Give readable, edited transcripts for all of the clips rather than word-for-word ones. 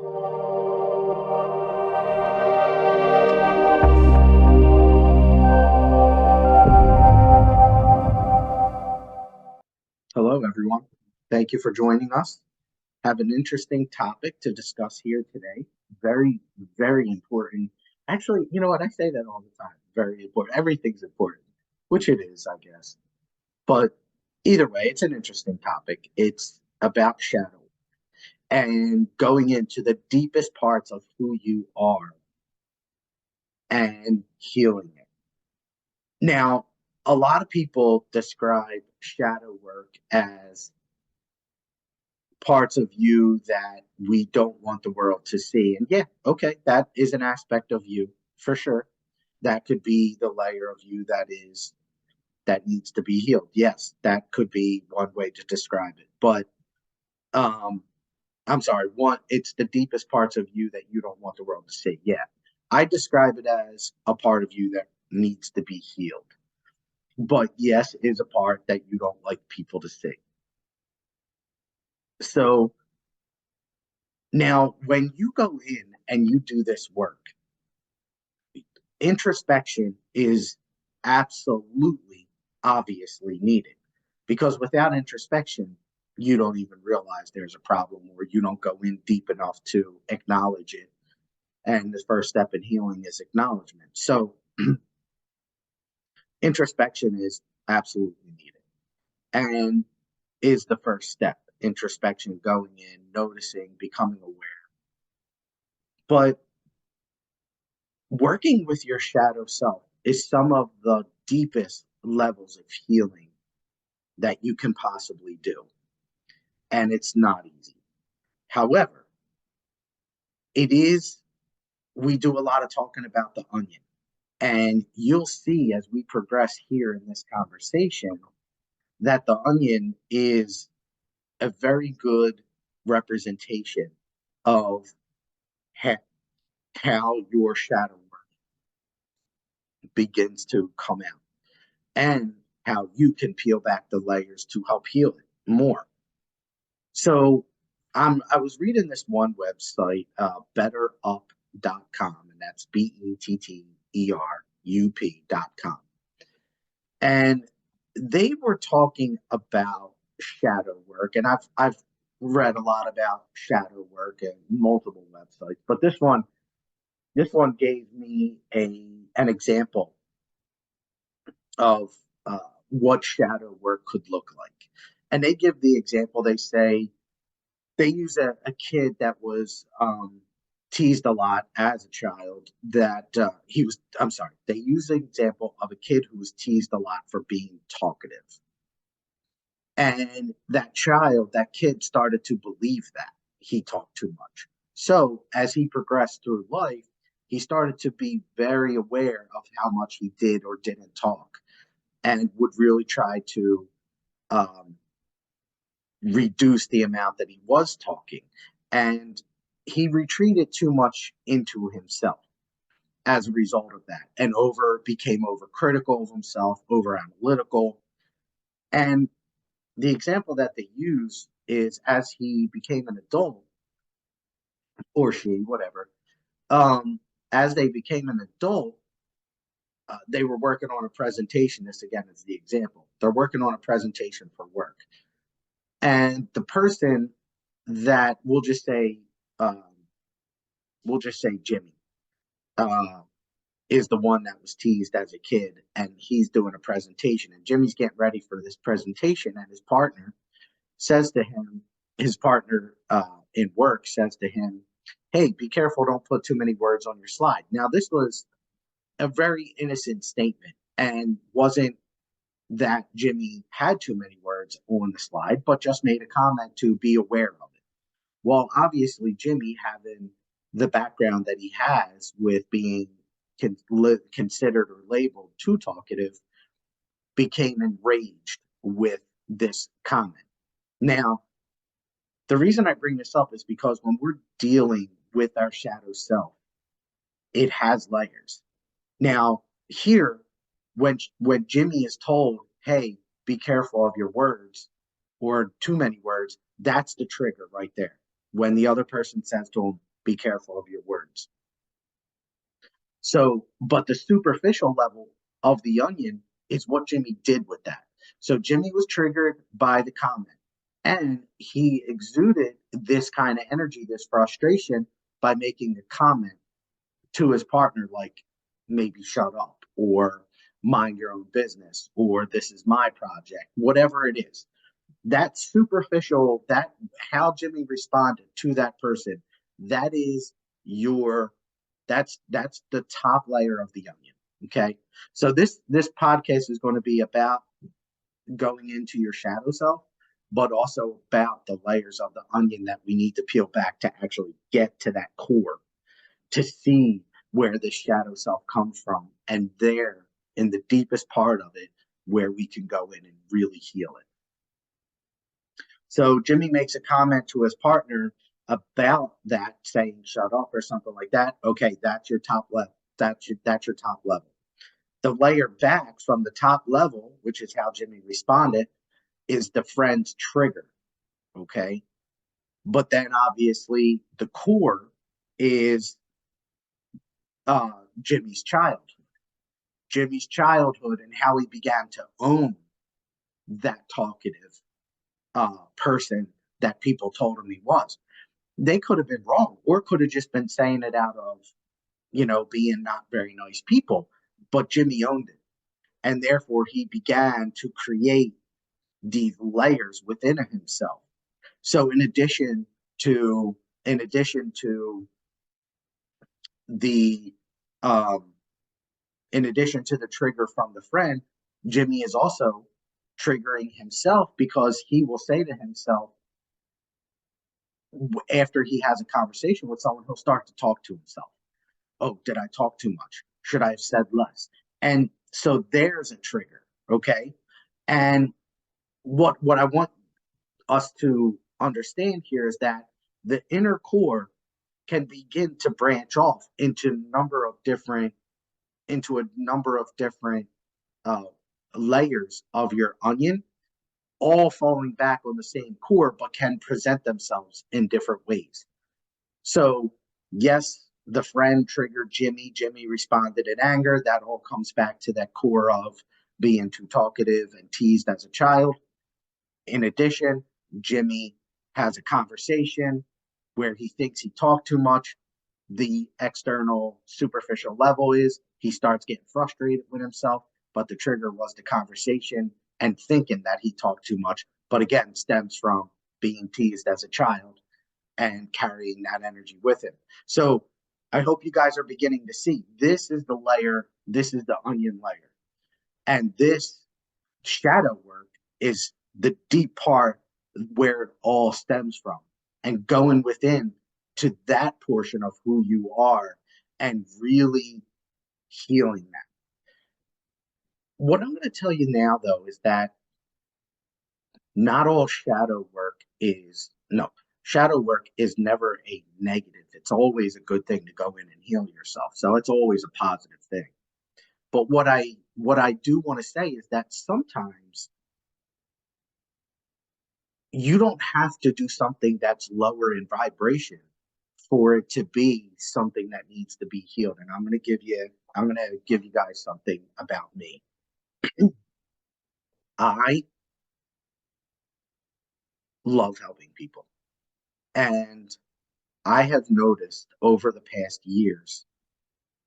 Hello, everyone. Thank you for joining us. Have an interesting topic to discuss here today. Very, very important. Actually, you know what? I say that all the time. Very important. Everything's important, which it is, I guess. But either way, it's an interesting topic. It's about shadow and going into the deepest parts of who you are and healing it. Now, a lot of people describe shadow work as parts of you that we don't want the world to see. And yeah, okay, that is an aspect of you for sure. That could be the layer of you that needs to be healed. Yes, that could be one way to describe it. But um I'm sorry, it's the deepest parts of you that you don't want the world to see. Yeah. I describe it as a part of you that needs to be healed. But yes, it is a part that you don't like people to see. So now, when you go in and you do this work, introspection is absolutely, obviously needed because without introspection, you don't even realize there's a problem or you don't go in deep enough to acknowledge it. And the first step in healing is acknowledgement. So, introspection is absolutely needed and is the first step. Introspection, going in, noticing, becoming aware. But working with your shadow self is some of the deepest levels of healing that you can possibly do. And it's not easy. However, we do a lot of talking about the onion. And you'll see as we progress here in this conversation that the onion is a very good representation of how your shadow work begins to come out and how you can peel back the layers to help heal it more. So I was reading this one website, betterup.com, and that's betterup.com. And they were talking about shadow work, and I've read a lot about shadow work and multiple websites, but this one gave me an example of what shadow work could look like. And they give the example, they say they use a kid that was teased a lot as a child, that they use the example of a kid who was teased a lot for being talkative. And that kid started to believe that he talked too much. So as he progressed through life, he started to be very aware of how much he did or didn't talk and would really try to um, reduce the amount that he was talking. And he retreated too much into himself as a result of that and became overcritical of himself, over analytical. And the example that they use is as he became an adult, or she, whatever, um, as they became an adult, they were working on a presentation. This again is the example. They're working on a presentation for work. And the person that um, we'll just say Jimmy, uh, is the one that was teased as a kid, and he's doing a presentation, and Jimmy's getting ready for this presentation, and his partner in work says to him, "Hey, be careful! Don't put too many words on your slide." Now, this was a very innocent statement, and wasn't that Jimmy had too many words on the slide, but just made a comment to be aware of it. Well, obviously, Jimmy, having the background that he has with being considered or labeled too talkative, became enraged with this comment. Now, the reason I bring this up is because when we're dealing with our shadow self, it has layers. Now, here, when Jimmy is told, "Hey, be careful of your words," or too many words, that's the trigger right there. When the other person says to him, Be careful of your words. So, but the superficial level of the onion is what Jimmy did with that. So Jimmy was triggered by the comment, and he exuded this kind of energy, this frustration, by making a comment to his partner, like maybe shut up, or mind your own business, or this is my project, whatever it is. That superficial, that how Jimmy responded to that person, that is your that's the top layer of the onion. Okay. So this podcast is going to be about going into your shadow self, but also about the layers of the onion that we need to peel back to actually get to that core, to see where the shadow self comes from, and there in the deepest part of it where we can go in and really heal it. So Jimmy makes a comment to his partner about that, saying "shut up" or something like that. Okay, that's your top level. That's your top level. The layer back from the top level, which is how Jimmy responded, is the friend's trigger. Okay, but then obviously the core is Jimmy's childhood. Jimmy's childhood and how he began to own that talkative person that people told him he was. They could have been wrong, or could have just been saying it out of, being not very nice people. But Jimmy owned it. And therefore he began to create these layers within himself. So to in addition to the um in addition to the trigger from the friend, Jimmy is also triggering himself, because he will say to himself, after he has a conversation with someone, he'll start to talk to himself. Oh, did I talk too much? Should I have said less? And so there's a trigger. Okay. And what I want us to understand here is that the inner core can begin to branch off into a number of different uh, layers of your onion, all falling back on the same core, but can present themselves in different ways. So, yes, the friend triggered Jimmy. Jimmy responded in anger. That all comes back to that core of being too talkative and teased as a child. In addition, Jimmy has a conversation where he thinks he talked too much. The external superficial level is he starts getting frustrated with himself, but the trigger was the conversation and thinking that he talked too much, but again stems from being teased as a child and carrying that energy with him. So I hope you guys are beginning to see this is the layer, this is the onion layer. And this shadow work is the deep part where it all stems from, and going within to that portion of who you are and really healing that. What I'm going to tell you now, though, is that not all shadow work is, no, shadow work is never a negative. It's always a good thing to go in and heal yourself. So it's always a positive thing. But what I do want to say is that sometimes you don't have to do something that's lower in vibration for it to be something that needs to be healed. And I'm going to give you guys something about me. I love helping people. And I have noticed over the past years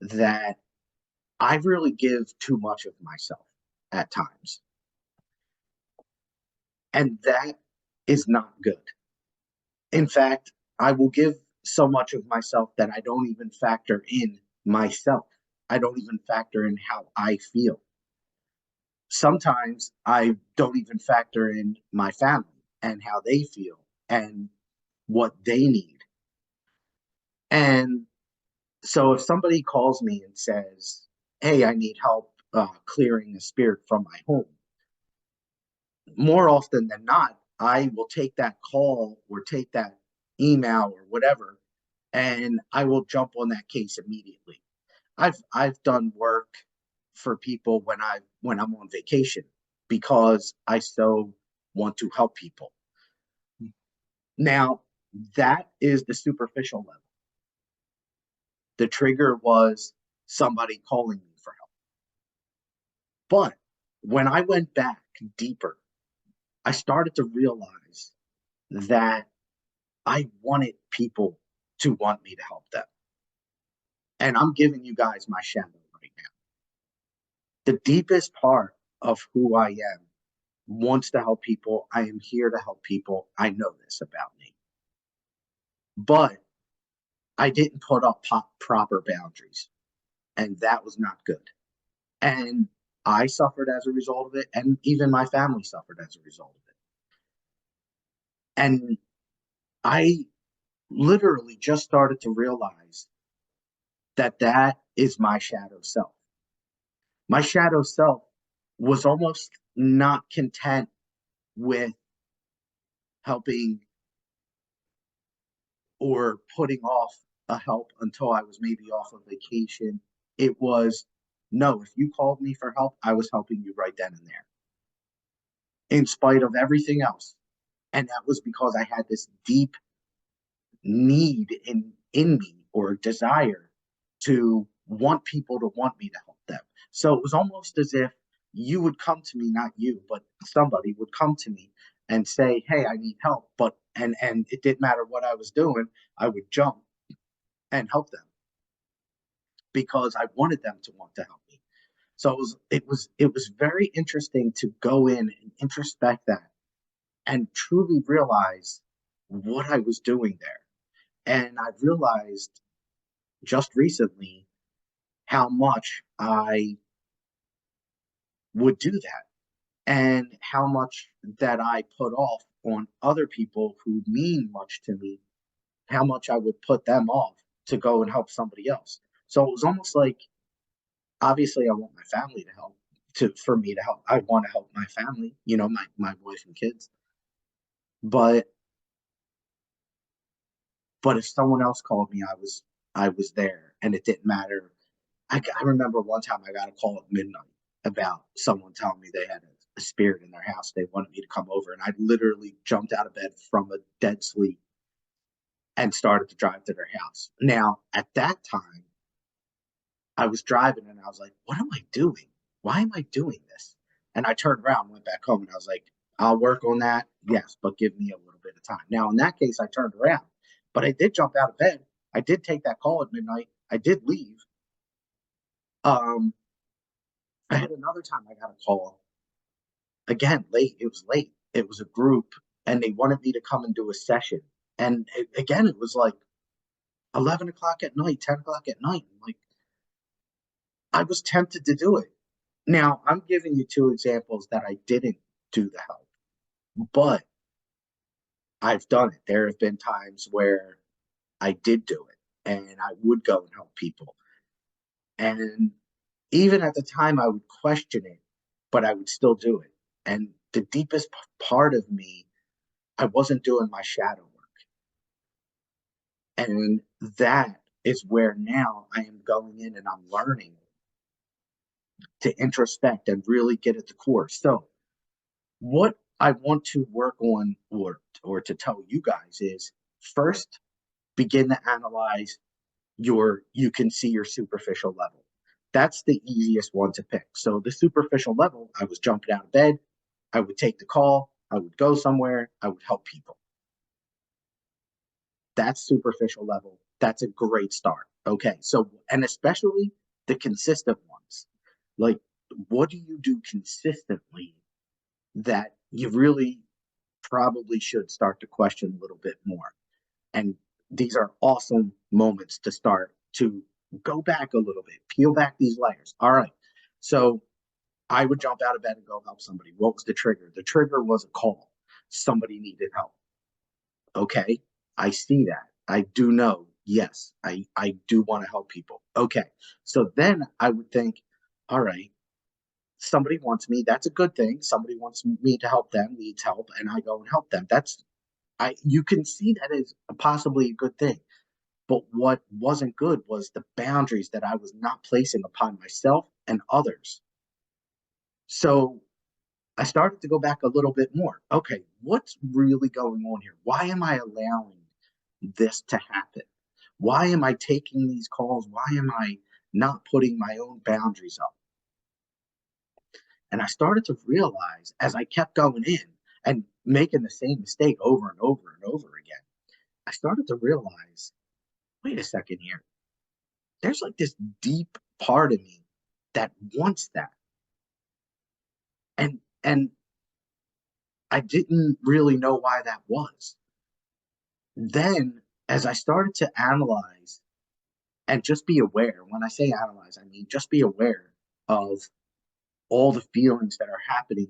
that I really give too much of myself at times. And that is not good. In fact, I will give so much of myself that I don't even factor in myself. I don't even factor in how I feel. Sometimes I don't even factor in my family and how they feel and what they need. And so if somebody calls me and says, "Hey, I need help clearing the spirit from my home," more often than not, I will take that call or take that email or whatever, and I will jump on that case immediately. I've done work for people when I'm on vacation, because I so want to help people. Now, that is the superficial level. The trigger was somebody calling me for help. But when I went back deeper, I started to realize that I wanted people to want me to help them. And I'm giving you guys my shadow right now. The deepest part of who I am wants to help people. I am here to help people. I know this about me. But I didn't put up proper boundaries, and that was not good. And I suffered as a result of it, and even my family suffered as a result of it. And I literally just started to realize that that is my shadow self. My shadow self was almost not content with helping or putting off a help until I was maybe off of vacation. It was, no, if you called me for help, I was helping you right then and there, in spite of everything else. And that was because I had this deep need in me, or desire to want people to want me to help them. So it was almost as if you would come to me, not you, but somebody would come to me and say, hey, I need help. But and it didn't matter what I was doing, I would jump and help them because I wanted them to want to help me. So it was very interesting to go in and introspect that and truly realize what I was doing there. And I realized just recently how much I would do that, and how much that I put off on other people who mean much to me, how much I would put them off to go and help somebody else. So it was almost like, obviously I want my family to help, to for me to help. I want to help my family, my wife and kids. But if someone else called me, I was there, and it didn't matter. I remember one time I got a call at midnight about someone telling me they had a spirit in their house. They wanted me to come over, and I literally jumped out of bed from a dead sleep and started to drive to their house. Now, at that time, I was driving and I was like, what am I doing? Why am I doing this? And I turned around, went back home, and I was like, I'll work on that. Yes, but give me a little bit of time. Now, in that case, I turned around, but I did jump out of bed. I did take that call at midnight. I did leave. Um, I had another time I got a call, again, late. It was late. It was a group, and they wanted me to come and do a session. And again, it was like 11 o'clock at night, 10 o'clock at night. Like, I was tempted to do it. Now, I'm giving you two examples that I didn't do the help, but I've done it. There have been times where I did do it, and I would go and help people. And even at the time, I would question it, but I would still do it. And the deepest part of me, I wasn't doing my shadow work. And that is where now I am going in and I'm learning to introspect and really get at the core. So, what I want to work on, or to tell you guys, is first begin to analyze you can see your superficial level. That's the easiest one to pick. So the superficial level, I was jumping out of bed, I would take the call, I would go somewhere, I would help people. That's superficial level. That's a great start. Okay. So, and especially the consistent ones. Like, what do you do consistently that you really probably should start to question a little bit more? And these are awesome moments to start to go back a little bit, peel back these layers. All right. So I would jump out of bed and go help somebody. What was the trigger? The trigger was a call. Somebody needed help. Okay. I see that. I do know. Yes, I do want to help people. Okay. So then I would think, all right, somebody wants me. That's a good thing. Somebody wants me to help them, needs help, and I go and help them. You can see that as possibly a good thing. But what wasn't good was the boundaries that I was not placing upon myself and others. So I started to go back a little bit more. Okay, what's really going on here? Why am I allowing this to happen? Why am I taking these calls? Why am I not putting my own boundaries up? And I started to realize as I kept going in and making the same mistake over and over and over again, I started to realize, wait a second here. There's like this deep part of me that wants that. And I didn't really know why that was. Then as I started to analyze and just be aware, when I say analyze, I mean just be aware of all the feelings that are happening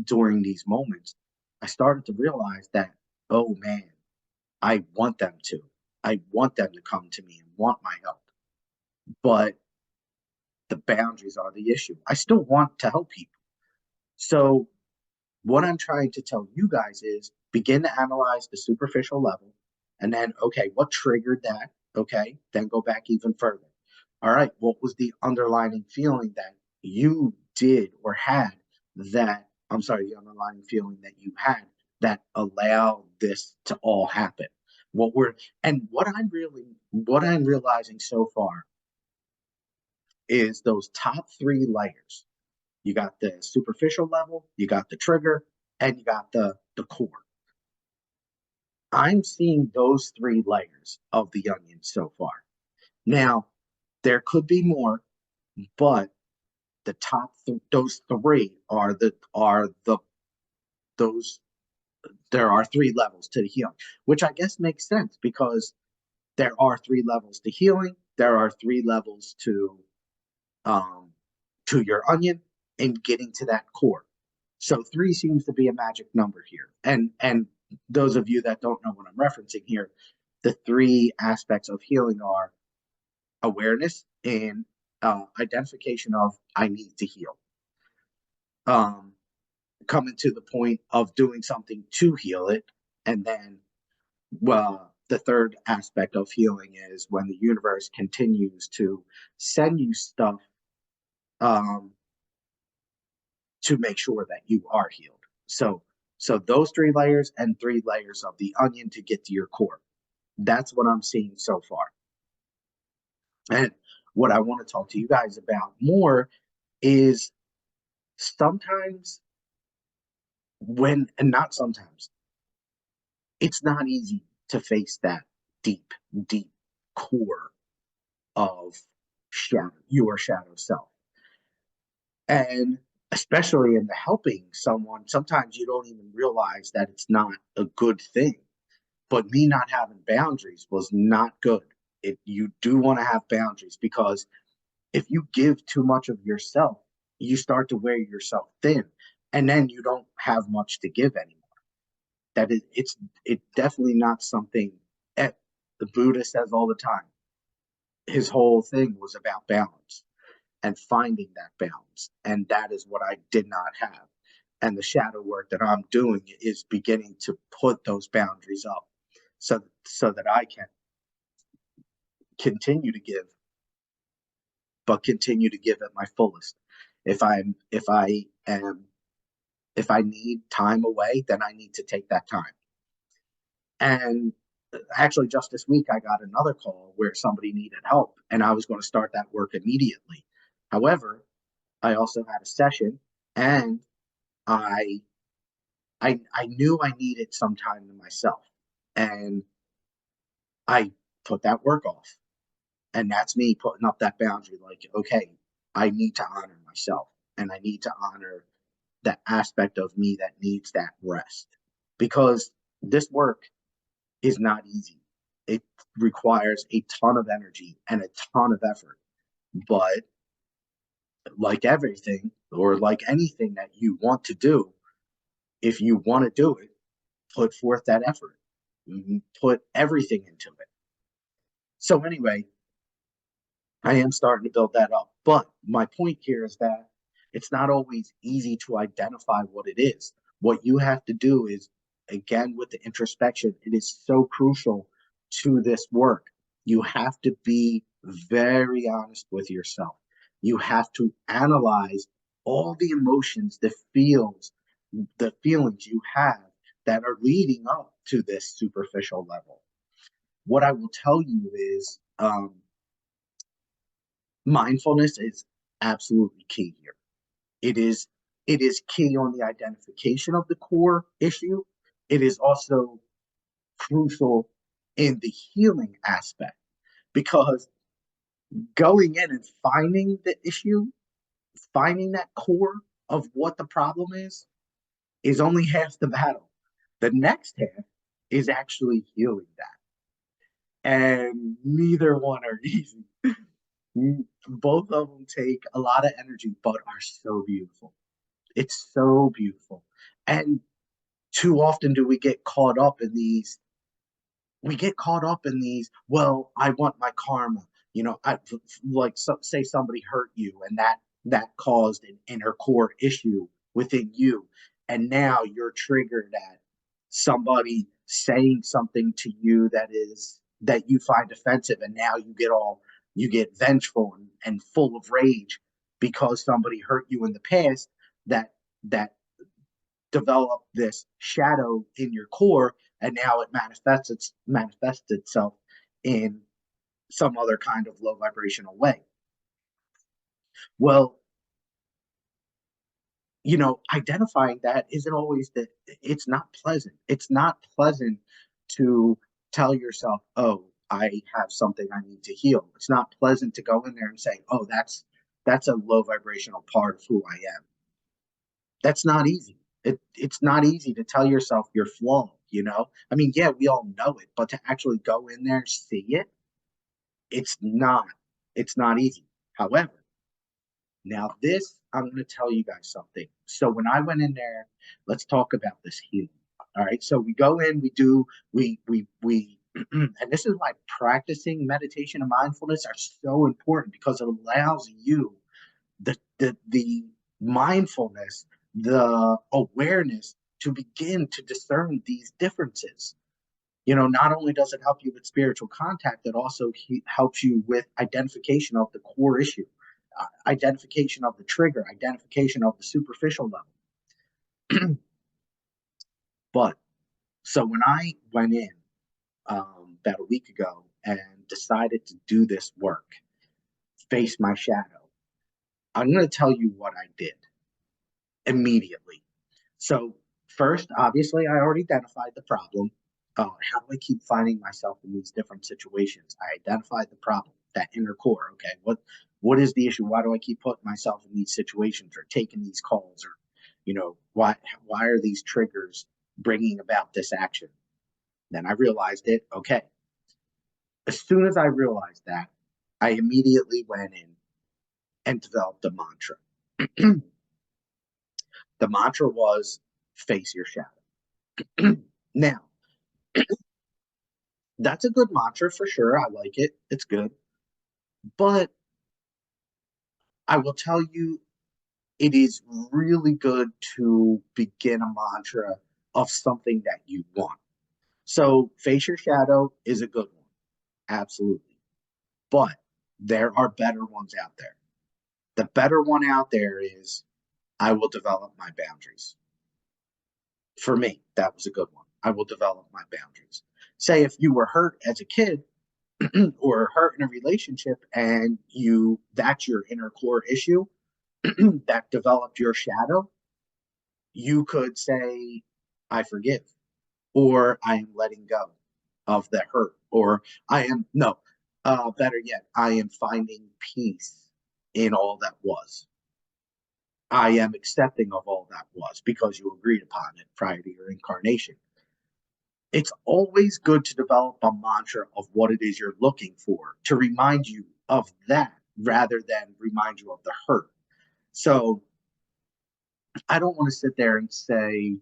during these moments, I started to realize that, oh man, I want them to. I want them to come to me and want my help. But the boundaries are the issue. I still want to help people. So, what I'm trying to tell you guys is begin to analyze the superficial level and then, okay, what triggered that? Okay, then go back even further. All right, what was the underlying feeling that you did or had I'm sorry, the underlying feeling that you had that allowed this to all happen? What I'm realizing so far is those top three layers. You got the superficial level, you got the trigger, and you got the core. I'm seeing those three layers of the onion so far. Now, there could be more, but the those three are the those there are three levels to the healing, which I guess makes sense because there are three levels to healing. There are three levels um, to your onion and getting to that core. So three seems to be a magic number here. And those of you that don't know what I'm referencing here, the three aspects of healing are awareness and identification of I need to heal. Coming to the point of doing something to heal it, and then the third aspect of healing is when the universe continues to send you stuff um, to make sure that you are healed. So those three layers and three layers of the onion to get to your core. That's what I'm seeing so far. And what I want to talk to you guys about more is sometimes and not sometimes, it's not easy to face that deep, deep core of your shadow self. And especially in the helping someone, sometimes you don't even realize that it's not a good thing. But me not having boundaries was not good. You do want to have boundaries because if you give too much of yourself, you start to wear yourself thin, and then you don't have much to give anymore. It's definitely not something that the Buddha says all the time. His whole thing was about balance and finding that balance, and that is what I did not have. And the shadow work that I'm doing is beginning to put those boundaries up, so that I can continue to give, but continue to give at my fullest. If I'm if I am if I need time away, then I need to take that time. And actually, just this week, I got another call where somebody needed help, and I was going to start that work immediately. However, I also had a session, and I I knew I needed some time to myself, and I put that work off. And that's me putting up that boundary, like, okay, I need to honor myself, and I need to honor that aspect of me that needs that rest, because this work is not easy. It requires a ton of energy and a ton of effort. But like everything, or like anything that you want to do, if you want to do it, put forth that effort, put everything into it. So anyway, I am starting to build that up. But my point here is that it's not always easy to identify what it is. What you have to do is, again, with the introspection, it is so crucial to this work. You have to be very honest with yourself. You have to analyze all the emotions, the feelings you have that are leading up to this superficial level. what I will tell you is mindfulness is absolutely key here. It is it is key on the identification of the core issue. It is also crucial in the healing aspect because going in and finding the issue, finding that core of what the problem is only half the battle. The next half is actually healing that. And neither one are easy. Both of them take a lot of energy, but are so beautiful. It's so beautiful. And too often do we get caught up in these, well, I want my karma. Like say somebody hurt you and that caused an inner core issue within you. And now you're triggered at somebody saying something to you that you find offensive. And now you get vengeful and full of rage because somebody hurt you in the past that develop this shadow in your core, and now it manifests itself in some other kind of low vibrational way. Well, identifying that isn't always that. It's not pleasant. It's not pleasant to tell yourself, oh, I have something I need to heal. It's not pleasant to go in there and say, oh, that's a low vibrational part of who I am. That's not easy. It's not easy to tell yourself you're flawed. I mean, yeah, we all know it, but to actually go in there and see it, it's not it's not easy. However, now this, I'm going to tell you guys something. So when I went in there, let's talk about this healing. All right, so we go in, we do we and this is why practicing meditation and mindfulness are so important, because it allows you the mindfulness, the awareness to begin to discern these differences. Not only does it help you with spiritual contact, it also helps you with identification of the core issue, identification of the trigger, identification of the superficial level. But so when I went in about a week ago and decided to do this work, face my shadow, I'm going to tell you what I did immediately. So first, obviously, I already identified the problem. How do I keep finding myself in these different situations? I identified the problem, that inner core. Okay, what is the issue? Why do I keep putting myself in these situations or taking these calls, or why are these triggers bringing about this action? Then I realized it. Okay, as soon as I realized that, I immediately went in and developed a mantra. The mantra was face your shadow. Now, that's a good mantra for sure. I like it. It's good. But I will tell you, it is really good to begin a mantra of something that you want. So, face your shadow is a good one. Absolutely. But there are better ones out there. The better one out there is, I will develop my boundaries. For me, that was a good one. I will develop my boundaries. Say if you were hurt as a kid, or hurt in a relationship, and that's your inner core issue that developed your shadow, you could say, I forgive, or I am letting go of the hurt, or I am no better yet, I am finding peace in all that was. I am accepting of all that was because you agreed upon it prior to your incarnation. It's always good to develop a mantra of what it is you're looking for to remind you of that rather than remind you of the hurt. So I don't want to sit there and say,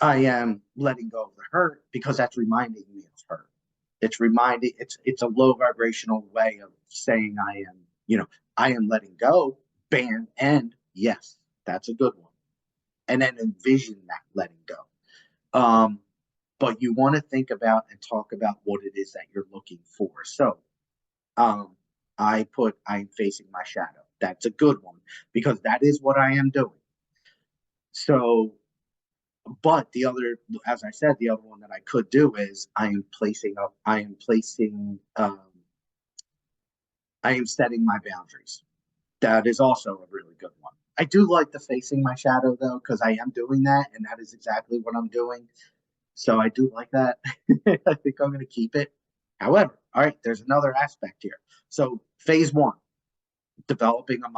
I am letting go of the hurt, because that's reminding me of hurt. It's a low vibrational way of saying I am letting go, bam, and yes, that's a good one. And then envision that letting go. But you want to think about and talk about what it is that you're looking for. So um, I'm facing my shadow. That's a good one, because that is what I am doing. So But the other, as I said, the other one that I could do is I am setting my boundaries. That is also a really good one. I do like the facing my shadow though, because I am doing that, and that is exactly what I'm doing. So I do like that. I think I'm going to keep it. However, all right, there's another aspect here. So phase one, developing a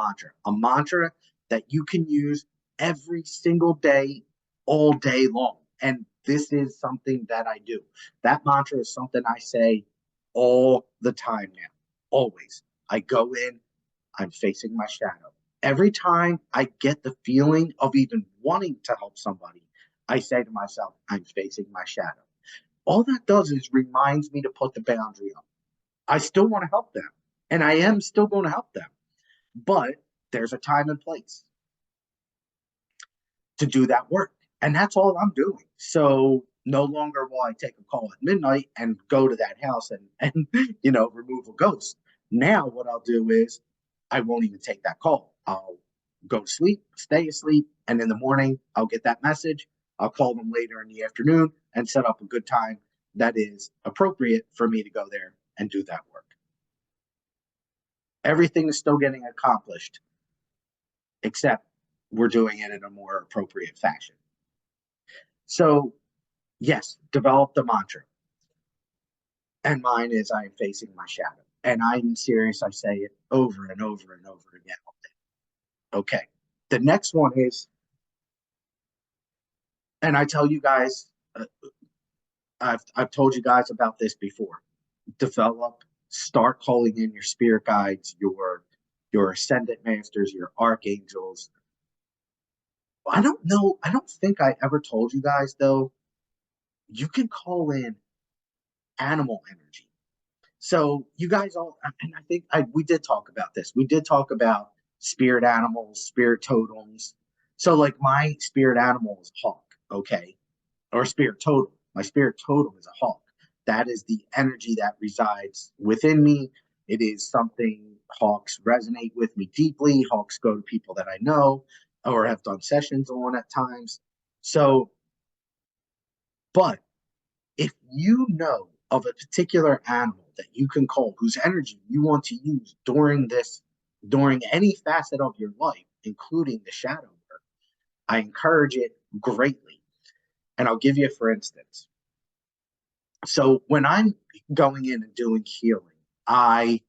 mantra that you can use every single day, all day long. And this is something that I do. That mantra is something I say all the time now, always. I go in, I'm facing my shadow. Every time I get the feeling of even wanting to help somebody, I say to myself, I'm facing my shadow. All that does is reminds me to put the boundary up. I still want to help them, and I am still going to help them, but there's a time and place to do that work. And that's all I'm doing. So no longer will I take a call at midnight and go to that house and remove a ghost. Now what I'll do is I won't even take that call. I'll go to sleep, stay asleep, and in the morning I'll get that message. I'll call them later in the afternoon and set up a good time that is appropriate for me to go there and do that work. Everything is still getting accomplished, except we're doing it in a more appropriate fashion. So, yes, develop the mantra. And mine is I am facing my shadow. And I'm serious, I say it over and over and over again. Okay. The next one is, and I tell you guys, I've told you guys about this before. Start calling in your spirit guides, your ascendant masters, your archangels. I don't know. I don't think I ever told you guys though. You can call in animal energy. So you guys all, and I think we did talk about this. We did talk about spirit animals, spirit totems. So like my spirit animal is hawk, okay, or spirit totem. My spirit totem is a hawk. That is the energy that resides within me. It is something hawks resonate with me deeply. Hawks go to people that I know or have done sessions on at times. So, but if you know of a particular animal that you can call whose energy you want to use during any facet of your life, including the shadow work, I encourage it greatly. And I'll give you for instance. So when I'm going in and doing healing, I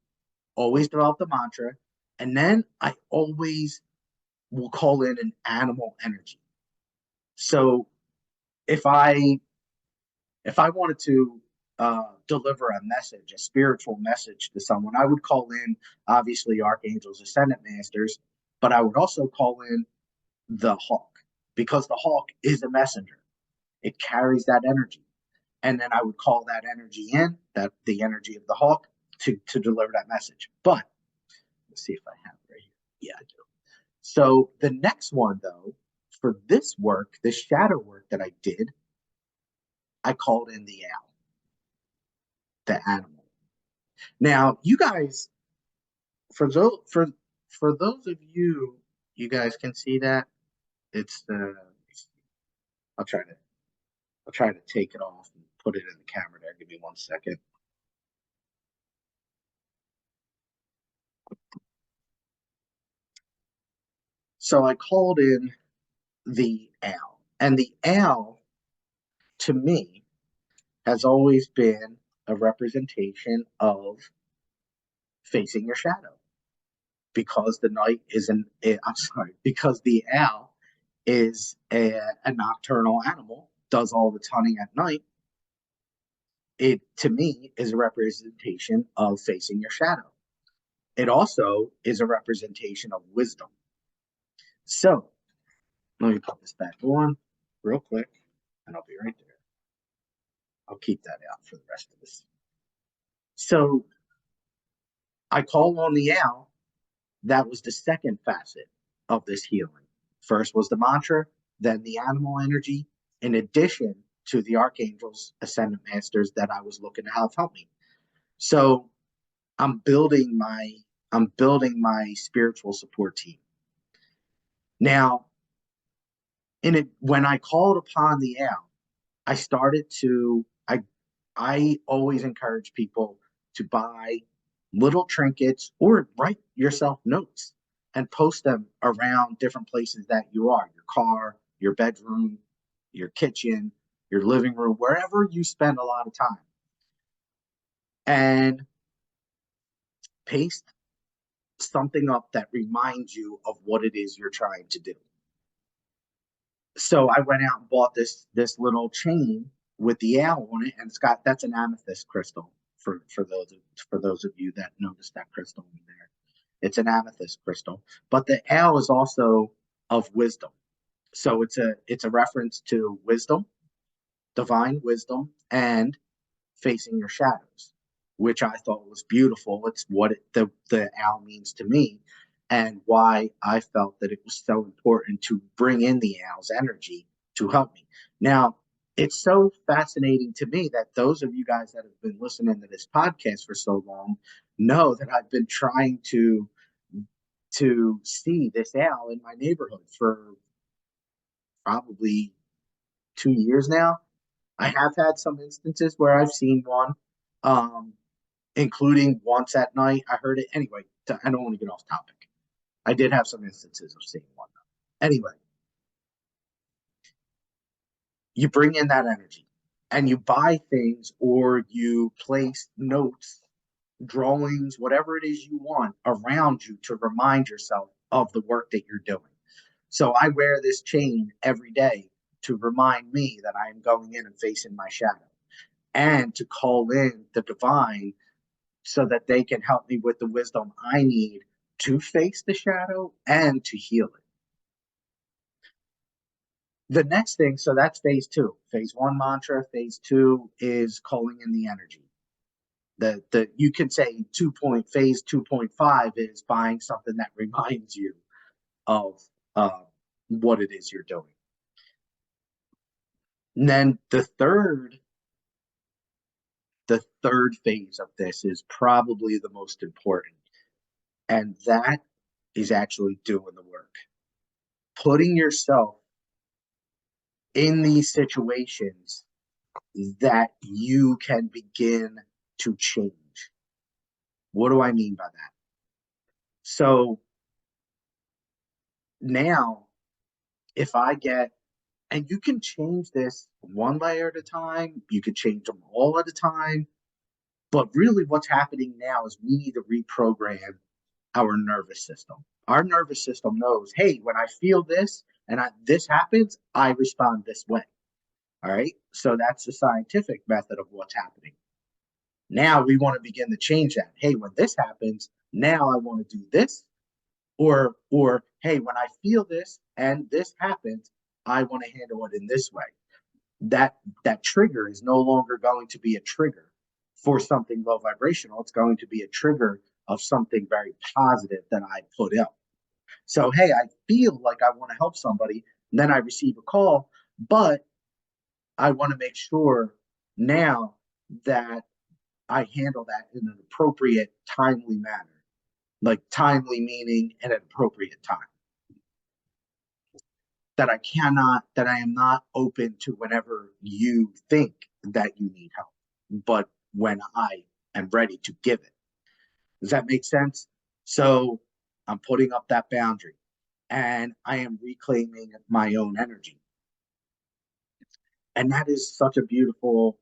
always develop the mantra, and then I always will call in an animal energy. So if I wanted to deliver a message, a spiritual message to someone, I would call in obviously archangels, ascendant masters, but I would also call in the hawk because the hawk is a messenger. It carries that energy, and then I would call that energy in, that the energy of the hawk, to deliver that message. But let's see if I have it right here. Yeah, I do. So the next one though, for this work, this shadow work that I did, I called in the owl, the animal. Now, you guys, for those of you, you guys can see that it's the. I'll try to take it off and put it in the camera there. Give me 1 second. So I called in the owl, and the owl, to me, has always been a representation of facing your shadow, because the night is I'm sorry, because the owl is a nocturnal animal, does all its hunting at night. It, to me, is a representation of facing your shadow. It also is a representation of wisdom. So let me put this back on real quick, and I'll be right there. I'll keep that out for the rest of this. So I call on the owl. That was the second facet of this healing. First was the mantra, then the animal energy, in addition to the archangels, ascendant masters that I was looking to have help me. So I'm building my spiritual support team. Now, And it, when I called upon the owl, I started to, I always encourage people to buy little trinkets or write yourself notes and post them around different places that you are, your car, your bedroom, your kitchen, your living room, wherever you spend a lot of time. And paste something up that reminds you of what it is you're trying to do. So I went out and bought this little chain with the owl on it, and it's got, that's an amethyst crystal for those of you that noticed that crystal in there. It's an amethyst crystal, but the owl is also of wisdom. So it's a reference to wisdom, divine wisdom, and facing your shadows, which I thought was beautiful. It's what the owl means to me, and why I felt that it was so important to bring in the owl's energy to help me. Now, it's so fascinating to me that those of you guys that have been listening to this podcast for so long know that I've been trying to see this owl in my neighborhood for probably 2 years now. I have had some instances where I've seen one, um, including once at night. I heard it anyway. I don't want to get off topic. I did have some instances of seeing one. Anyway, you bring in that energy and you buy things or you place notes, drawings, whatever it is you want around you to remind yourself of the work that you're doing. So I wear this chain every day to remind me that I am going in and facing my shadow, and to call in the divine so that they can help me with the wisdom I need to face the shadow and to heal it. The next thing, so that's phase two. Phase one mantra, phase two is calling in the energy. The you can say phase 2.5 is buying something that reminds you of what it is you're doing. And then the third phase of this is probably the most important, and that is actually doing the work, putting yourself in these situations that you can begin to change. What do I mean by that? So now, if I get, and you can change this one layer at a time, you could change them all at a time, but really what's happening now is we need to reprogram our nervous system. Our nervous system knows, hey, when I feel this and this happens, I respond this way. All right. So that's the scientific method of what's happening. Now we want to begin to change that. Hey, when this happens, now I want to do this. Or hey, when I feel this and this happens, I want to handle it in this way. That trigger is no longer going to be a trigger for something low vibrational. It's going to be a trigger of something very positive that I put out. So hey, I feel like I want to help somebody, and then I receive a call, but I want to make sure now that I handle that in an appropriate, timely manner. Like timely meaning at an appropriate time. That I am not open to whenever you think that you need help, but when I am ready to give it. Does that make sense? So I'm putting up that boundary and I am reclaiming my own energy. And that is such a beautiful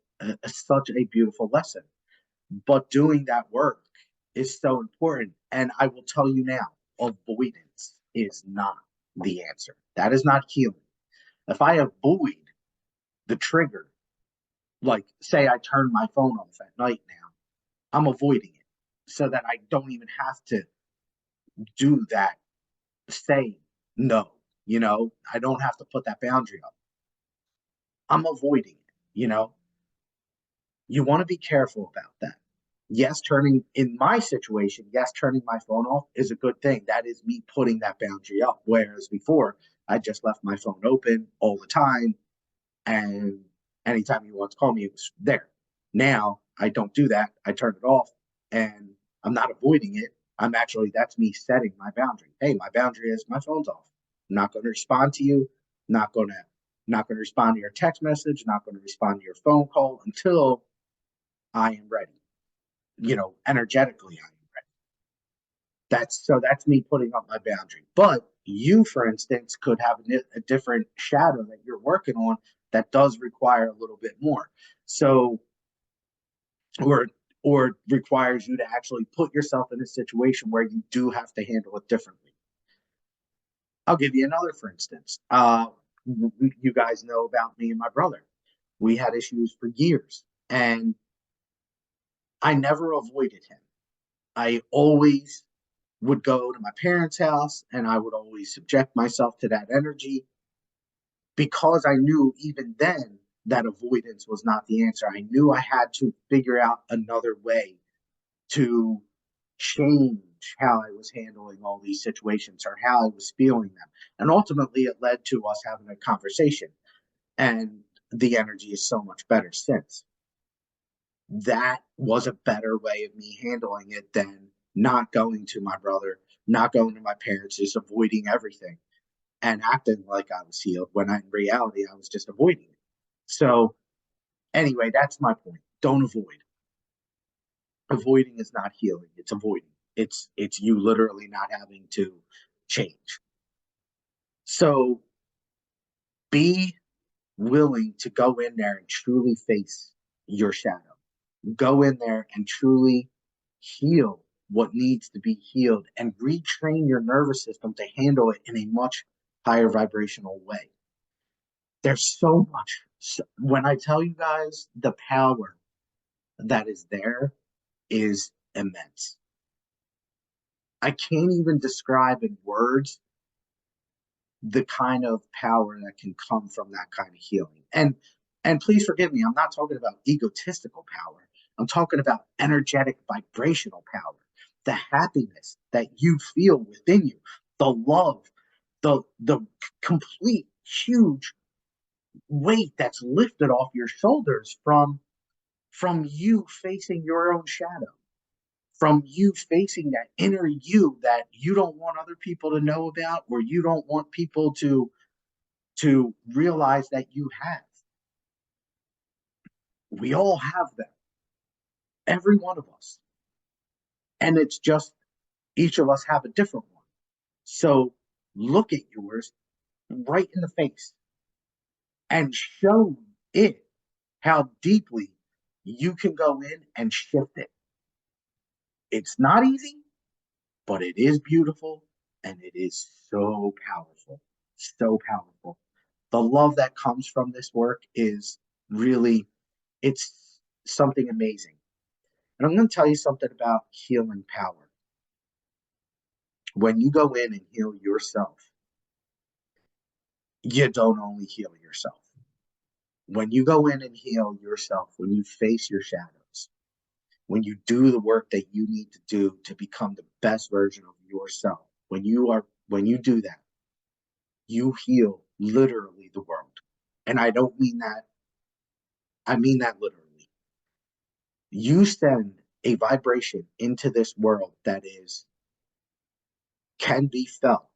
lesson. But doing that work is so important. And I will tell you now, avoidance is not the answer. That is not healing. If I avoid the trigger, like say I turn my phone off at night now, I'm avoiding it so that I don't even have to do that, say no, I don't have to put that boundary up. I'm avoiding it, You want to be careful about that. Yes, in my situation, yes, turning my phone off is a good thing. That is me putting that boundary up. Whereas before, I just left my phone open all the time. And anytime you want to call me, it was there. Now I don't do that. I turn it off and I'm not avoiding it. That's me setting my boundary. Hey, my boundary is my phone's off. I'm not going to respond to you. Not gonna not gonna respond to your text message, not gonna respond to your phone call until I am ready. Energetically I am ready. That's me putting up my boundary. But you, for instance, could have a different shadow that you're working on that does require a little bit more. So, or requires you to actually put yourself in a situation where you do have to handle it differently. I'll give you another, for instance. You guys know about me and my brother. We had issues for years, and I never avoided him. I always would go to my parents' house, and I would always subject myself to that energy because I knew even then that avoidance was not the answer. I knew I had to figure out another way to change how I was handling all these situations or how I was feeling them. And ultimately, it led to us having a conversation. And the energy is so much better since. That was a better way of me handling it than not going to my brother, not going to my parents, just avoiding everything and acting like I was healed when in reality I was just avoiding it. So, anyway, that's my point. Don't avoid. Avoiding is not healing, it's avoiding. It's you literally not having to change. So be willing to go in there and truly face your shadow. Go in there and truly heal what needs to be healed and retrain your nervous system to handle it in a much higher vibrational way. There's so much. When I tell you guys the power that is there is immense. I can't even describe in words the kind of power that can come from that kind of healing. And please forgive me, I'm not talking about egotistical power. I'm talking about energetic vibrational power, the happiness that you feel within you, the love, the complete huge weight that's lifted off your shoulders from you facing your own shadow, from you facing that inner you that you don't want other people to know about, or you don't want people to realize that you have. We all have them, every one of us. And it's just each of us have a different one. So look at yours right in the face and show it how deeply you can go in and shift it. It's not easy, but it is beautiful and it is so powerful. So powerful. The love that comes from this work is really, it's something amazing. And I'm going to tell you something about healing power. When you go in and heal yourself, you don't only heal yourself. When you go in and heal yourself, when you face your shadows, when you do the work that you need to do to become the best version of yourself, when you do that, you heal literally the world. And I don't mean that, I mean that literally. You send a vibration into this world that can be felt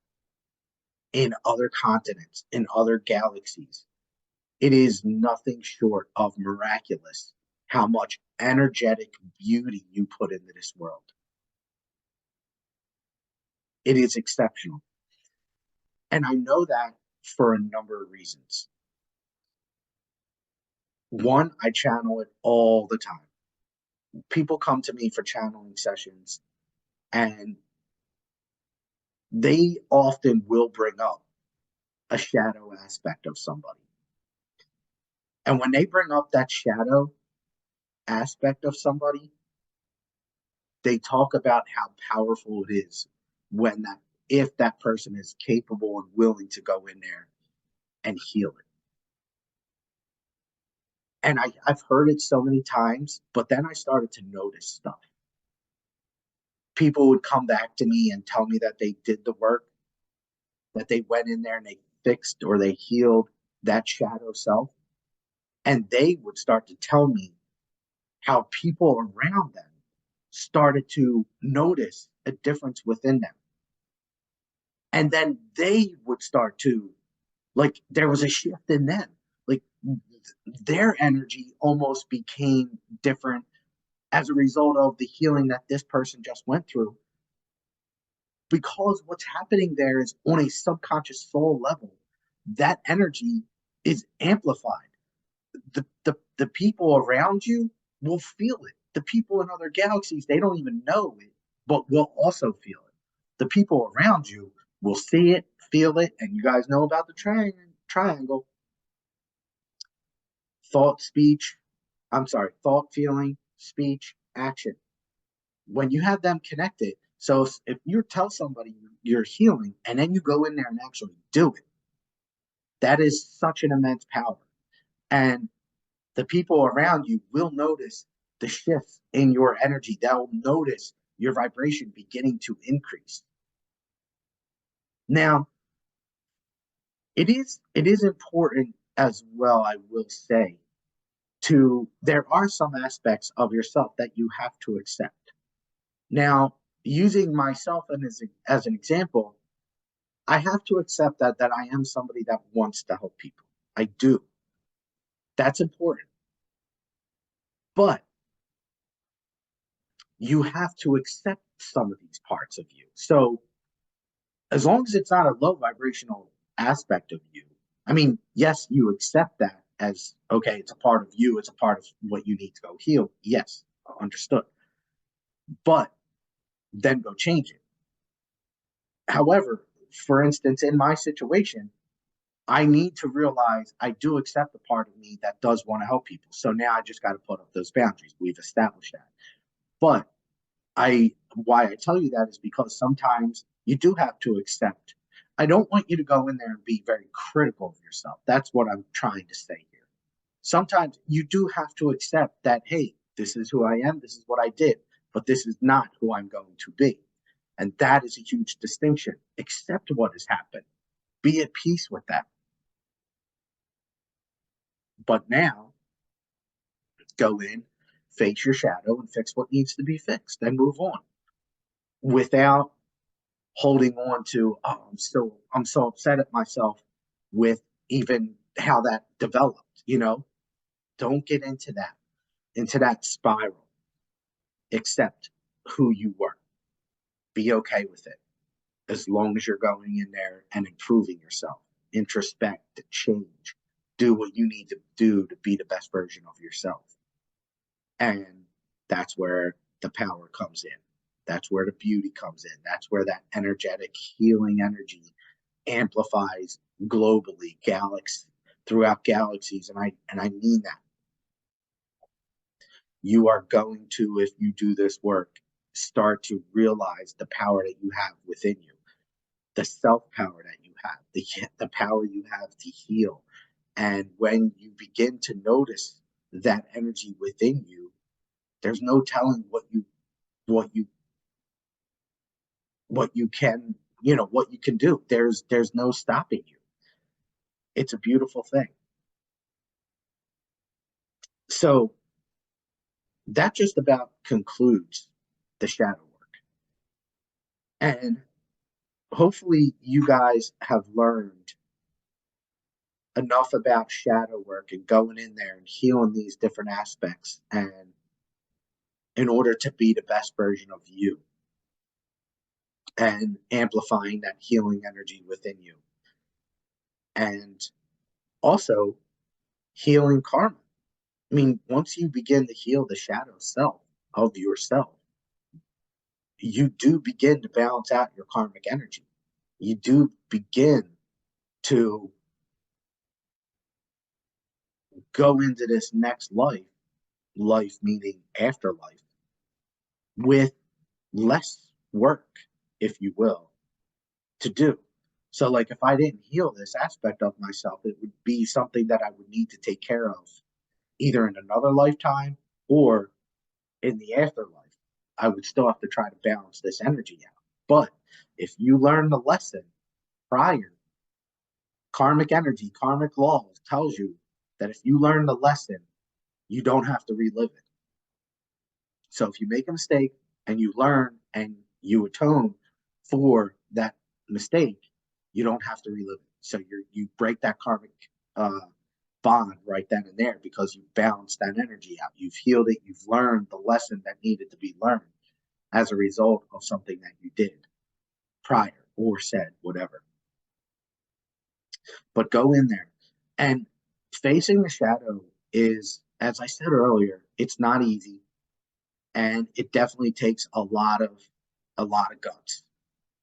in other continents, in other galaxies. It is nothing short of miraculous how much energetic beauty you put into this world. It is exceptional. And I know that for a number of reasons. One, I channel it all the time. People come to me for channeling sessions, and they often will bring up a shadow aspect of somebody. And when they bring up that shadow aspect of somebody, they talk about how powerful it is when if that person is capable and willing to go in there and heal it. And I've heard it so many times, but then I started to notice stuff. People would come back to me and tell me that they did the work, that they went in there and they fixed or they healed that shadow self. And they would start to tell me how people around them started to notice a difference within them. And then they would start to Like there was a shift in them. Like their energy almost became different as a result of the healing that this person just went through, because what's happening there is on a subconscious soul level, that energy is amplified. The people around you will feel it. The people in other galaxies, they don't even know it, but will also feel it. The people around you will see it, feel it, and you guys know about the triangle. Thought, speech, thought, feeling, speech, action. When you have them connected, so if you tell somebody you're healing and then you go in there and actually do it, that is such an immense power. And the people around you will notice the shifts in your energy. They'll notice your vibration beginning to increase. Now, it is important as well, I will say, there are some aspects of yourself that you have to accept. Now, using myself as an example, I have to accept that I am somebody that wants to help people. I do. That's important. But you have to accept some of these parts of you. So as long as it's not a low vibrational aspect of you, I mean, yes, you accept that as okay, it's a part of you, it's a part of what you need to go heal. Yes, understood. But then go change it. However, for instance, in my situation, I need to realize I do accept the part of me that does want to help people. So now I just got to put up those boundaries. We've established that. But why I tell you that is because sometimes you do have to accept. I don't want you to go in there and be very critical of yourself. That's what I'm trying to say here. Sometimes you do have to accept that, hey, this is who I am, this is what I did, but this is not who I'm going to be. And that is a huge distinction. Accept what has happened. Be at peace with that. But now, go in, face your shadow, and fix what needs to be fixed, and move on without holding on to, oh, I'm so upset at myself with even how that developed. Don't get into that spiral. Accept who you were. Be okay with it as long as you're going in there and improving yourself. Introspect, change, do what you need to do to be the best version of yourself. And that's where the power comes in. That's where the beauty comes in. That's where that energetic healing energy amplifies globally, throughout galaxies. And I mean that. You are going to, if you do this work, start to realize the power that you have within you, the self power that you have, the power you have to heal. And when you begin to notice that energy within you, there's no telling what you what you can what you can do. There's no stopping you. It's a beautiful thing. So that just about concludes the shadow work. And hopefully you guys have learned enough about shadow work and going in there and healing these different aspects, and in order to be the best version of you and amplifying that healing energy within you, and also healing karma. I mean, once you begin to heal the shadow self of yourself, you do begin to balance out your karmic energy. You do begin to go into this next life meaning afterlife, with less work, if you will, to do. So, like, if I didn't heal this aspect of myself, it would be something that I would need to take care of either in another lifetime or in the afterlife. I would still have to try to balance this energy out. But if you learn the lesson prior, karmic energy, karmic laws tells you that if you learn the lesson, you don't have to relive it. So if you make a mistake and you learn and you atone for that mistake, you don't have to relive it. So you break that karmic bond right then and there because you balanced that energy out. You've healed it. You've learned the lesson that needed to be learned as a result of something that you did prior or said, whatever. But go in there. And facing the shadow is, as I said earlier, it's not easy. And it definitely takes a lot of guts.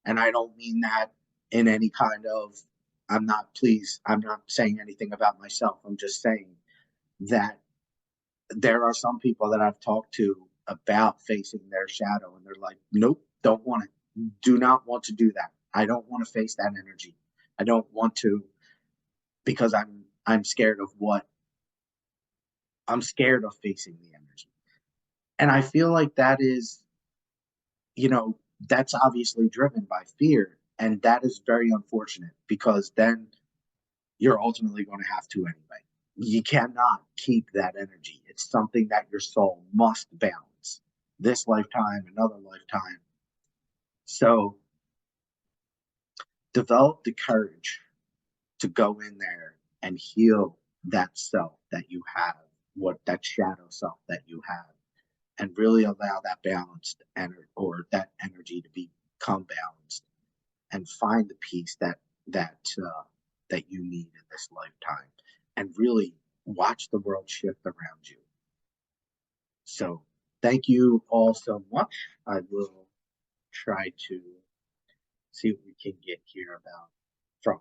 And I don't mean that in any kind of, I'm not saying anything about myself. I'm just saying that there are some people that I've talked to about facing their shadow, and they're like, nope, don't want it. Do not want to do that. I don't want to face that energy. I don't want to because I'm scared of what I'm scared of facing the energy. And I feel like that is, that's obviously driven by fear. And that is very unfortunate because then you're ultimately going to have to anyway. You cannot keep that energy. It's something that your soul must balance this lifetime, another lifetime. So develop the courage to go in there and heal that self that you have, what that shadow self that you have, and really allow that balanced energy or that energy to become balanced and find the peace that you need in this lifetime, and really watch the world shift around you. So thank you all so much. I will try to see what we can get here about from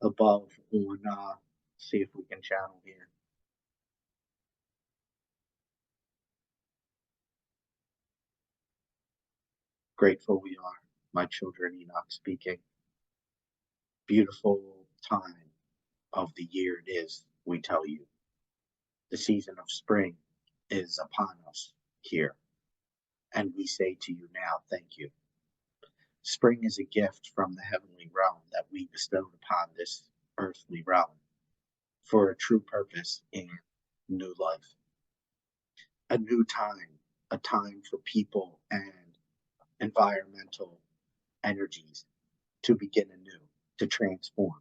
above on, see if we can channel here. Grateful we are, my children, Enoch speaking. Beautiful time of the year it is, we tell you. The season of spring is upon us here, and we say to you now, thank you. Spring is a gift from the heavenly realm that we bestowed upon this earthly realm for a true purpose in new life. A new time, a time for people and environmental energies to begin anew, to transform.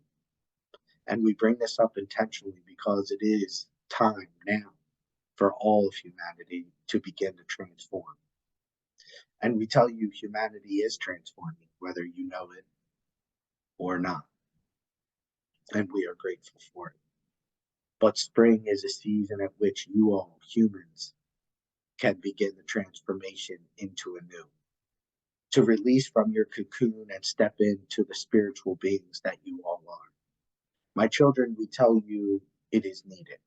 And we bring this up intentionally because it is time now for all of humanity to begin to transform. And we tell you humanity is transforming, whether you know it or not. And we are grateful for it. But spring is a season at which you all, humans, can begin the transformation into a new. To release from your cocoon and step into the spiritual beings that you all are. My children, we tell you it is needed.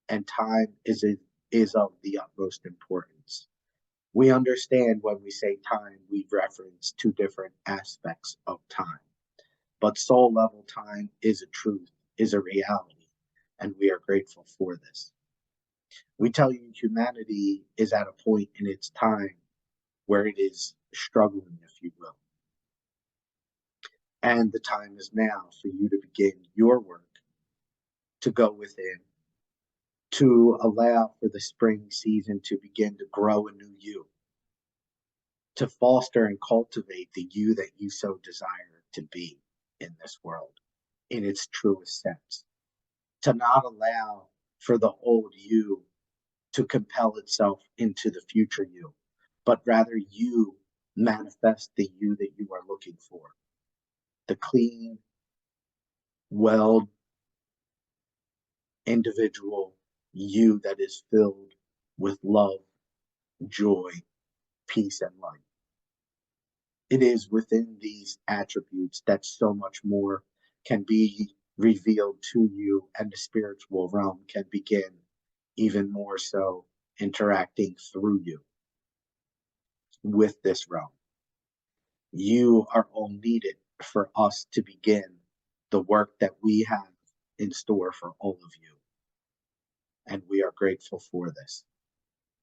And time is of the utmost importance. We understand when we say time, we reference two different aspects of time. But soul level time is a truth, is a reality, and we are grateful for this. We tell you humanity is at a point in its time where it is struggling, if you will. And the time is now for you to begin your work, to go within, to allow for the spring season to begin to grow a new you, to foster and cultivate the you that you so desire to be in this world, in its truest sense, to not allow for the old you to compel itself into the future you, but rather you manifest the you that you are looking for, the clean, well individual you that is filled with love, joy, peace, and light. It is within these attributes that so much more can be revealed to you, and the spiritual realm can begin even more so interacting through you with this realm. You are all needed for us to begin the work that we have in store for all of you. And we are grateful for this.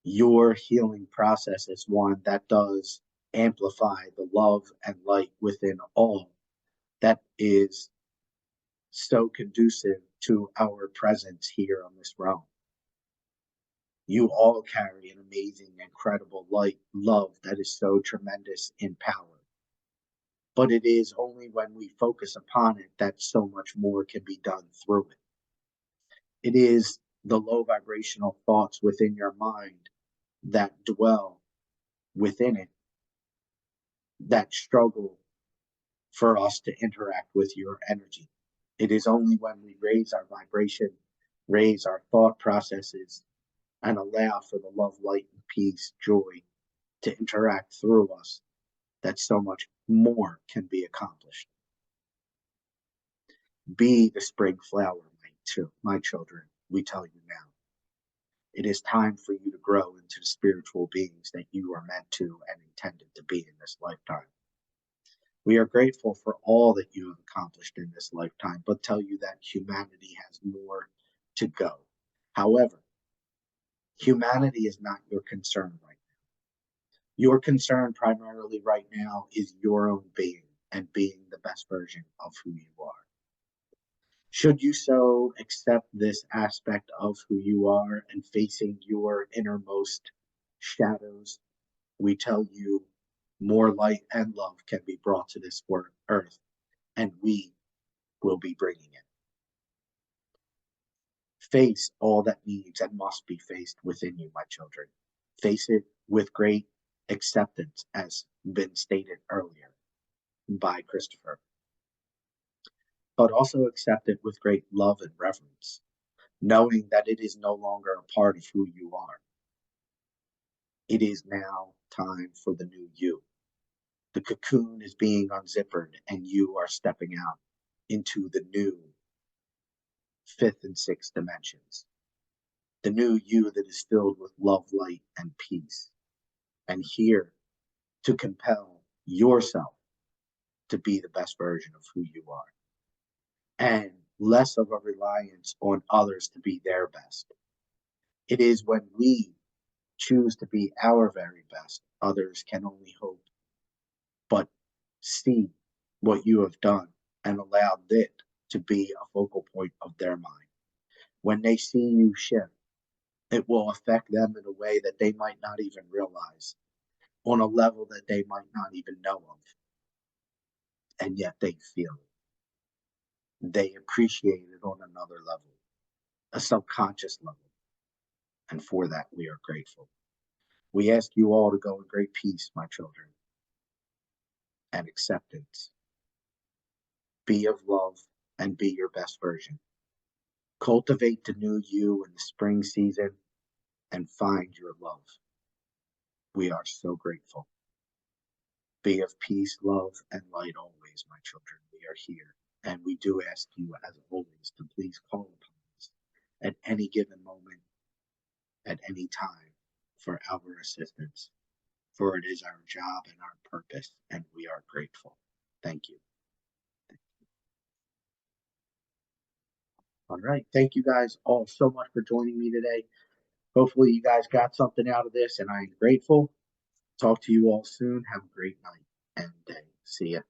Your healing process is one that does amplify the love and light within all that is so conducive to our presence here on this realm. You all carry an amazing, incredible light, love that is so tremendous in power. but it is only when we focus upon it that so much more can be done through it. It is the low vibrational thoughts within your mind that dwell within it that struggle for us to interact with your energy. It is only when we raise our vibration, raise our thought processes, and allow for the love, light, and peace, joy to interact through us that so much more can be accomplished. Be the spring flower, my children, we tell you now. It is time for you to grow into the spiritual beings that you are meant to and intended to be in this lifetime. We are grateful for all that you have accomplished in this lifetime, but tell you that humanity has more to go. However, humanity is not your concern right now. Your concern primarily right now is your own being and being the best version of who you are. Should you so accept this aspect of who you are and facing your innermost shadows, we tell you more light and love can be brought to this earth, and we will be bringing it. Face all that needs and must be faced within you, my children. Face it with great acceptance, as been stated earlier by Christopher, but also accept it with great love and reverence, knowing that it is no longer a part of who you are. It is now time for the new you. The cocoon is being unzippered, and you are stepping out into the new fifth and sixth dimensions. The new you that is filled with love, light, and peace, and here to compel yourself to be the best version of who you are, and less of a reliance on others to be their best. It is when we choose to be our very best, others can only hope but see what you have done and allowed it to be a focal point of their mind. When they see you shift, it will affect them in a way that they might not even realize, on a level that they might not even know of, and yet they feel it. They appreciate it on another level, a subconscious level, and for that we are grateful. We ask you all to go in great peace, my children, and acceptance. Be of love and be your best version. Cultivate the new you in the spring season and find your love. We are so grateful. Be of peace, love, and light always, my children. We are here, and we do ask you, as always, to please call upon us at any given moment, at any time, for our assistance, for it is our job and our purpose, and we are grateful. Thank you. All right. Thank you guys all so much for joining me today. Hopefully you guys got something out of this, and I am grateful. Talk to you all soon. Have a great night and day. See ya.